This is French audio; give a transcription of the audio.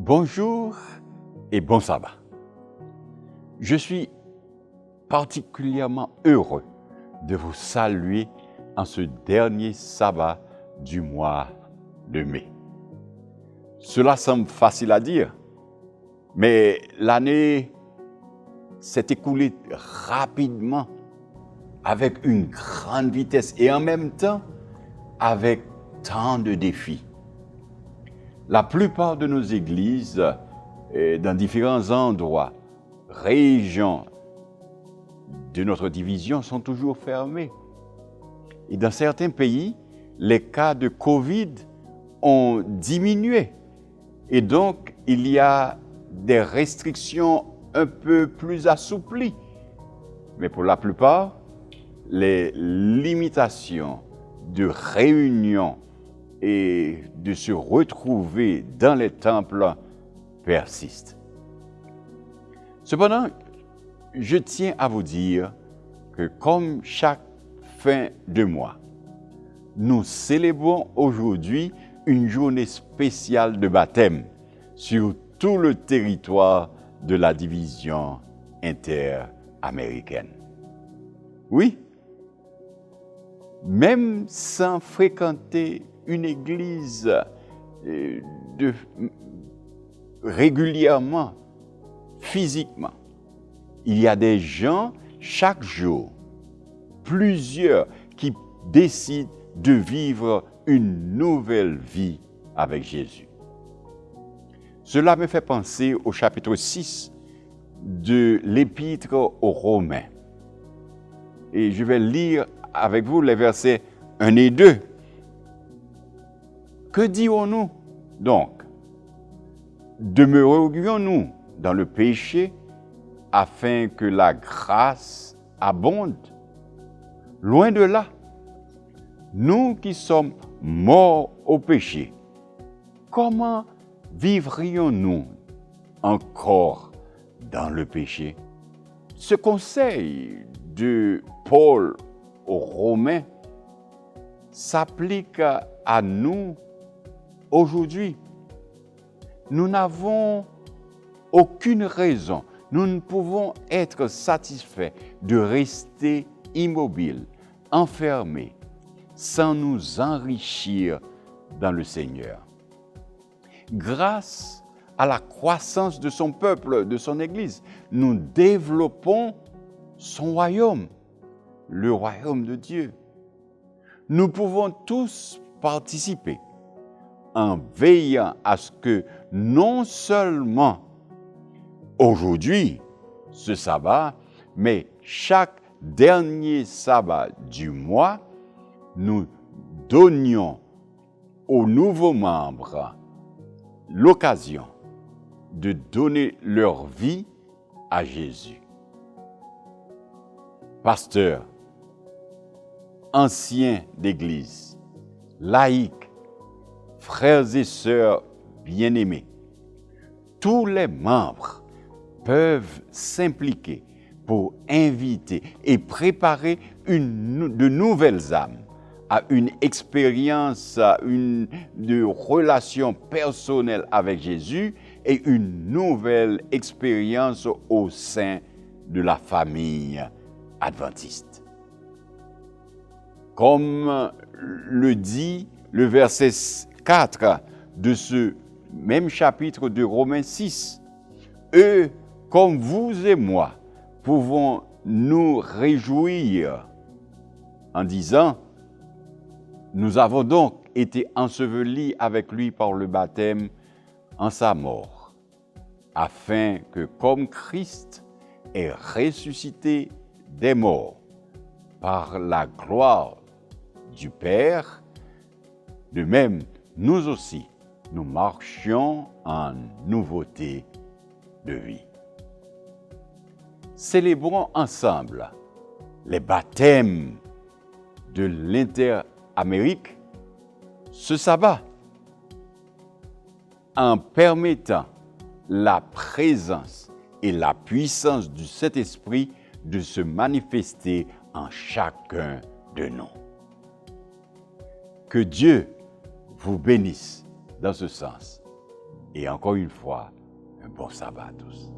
Bonjour et bon sabbat. Je suis particulièrement heureux de vous saluer en ce dernier sabbat du mois de mai. Cela semble facile à dire, mais l'année s'est écoulée rapidement, avec une grande vitesse et en même temps avec tant de défis. La plupart de nos églises, dans différents endroits, régions de notre division sont toujours fermées. Et dans certains pays, les cas de Covid ont diminué. Et donc, il y a des restrictions un peu plus assouplies. Mais pour la plupart, les limitations de réunion et de se retrouver dans les temples persistent. Cependant, je tiens à vous dire que comme chaque fin de mois, nous célébrons aujourd'hui une journée spéciale de baptême sur tout le territoire de la division interaméricaine. Oui, même sans fréquenter une église régulièrement, physiquement, il y a des gens chaque jour, plusieurs qui décident de vivre une nouvelle vie avec Jésus. Cela me fait penser au chapitre 6 de l'Épître aux Romains. Et je vais lire avec vous les versets 1 et 2. Que dirons-nous donc? Demeurerions-nous dans le péché afin que la grâce abonde? Loin de là. Nous qui sommes morts au péché, comment vivrions-nous encore dans le péché? Ce conseil de Paul aux Romains s'applique à nous aujourd'hui. Nous n'avons aucune raison, nous ne pouvons être satisfaits de rester immobiles, enfermés, sans nous enrichir dans le Seigneur. Grâce à la croissance de son peuple, de son Église, nous développons son royaume, le royaume de Dieu. Nous pouvons tous participer en veillant à ce que non seulement aujourd'hui, ce sabbat, mais chaque dernier sabbat du mois, nous donnions aux nouveaux membres l'occasion de donner leur vie à Jésus. Pasteurs, anciens d'Église, laïcs, frères et sœurs bien-aimés, tous les membres peuvent s'impliquer pour inviter et préparer de nouvelles âmes à une expérience, de relation personnelle avec Jésus et une nouvelle expérience au sein de la famille adventiste. Comme le dit le verset 4 de ce même chapitre de Romains 6, eux, comme vous et moi, pouvons nous réjouir en disant: nous avons donc été ensevelis avec lui par le baptême en sa mort, afin que comme Christ est ressuscité des morts par la gloire du Père, de même, nous aussi, nous marchions en nouveauté de vie. Célébrons ensemble les baptêmes de l'Interamérique ce sabbat en permettant la présence et la puissance du Saint-Esprit de se manifester en chacun de nous. Que Dieu vous bénisse dans ce sens. Et encore une fois, un bon sabbat à tous.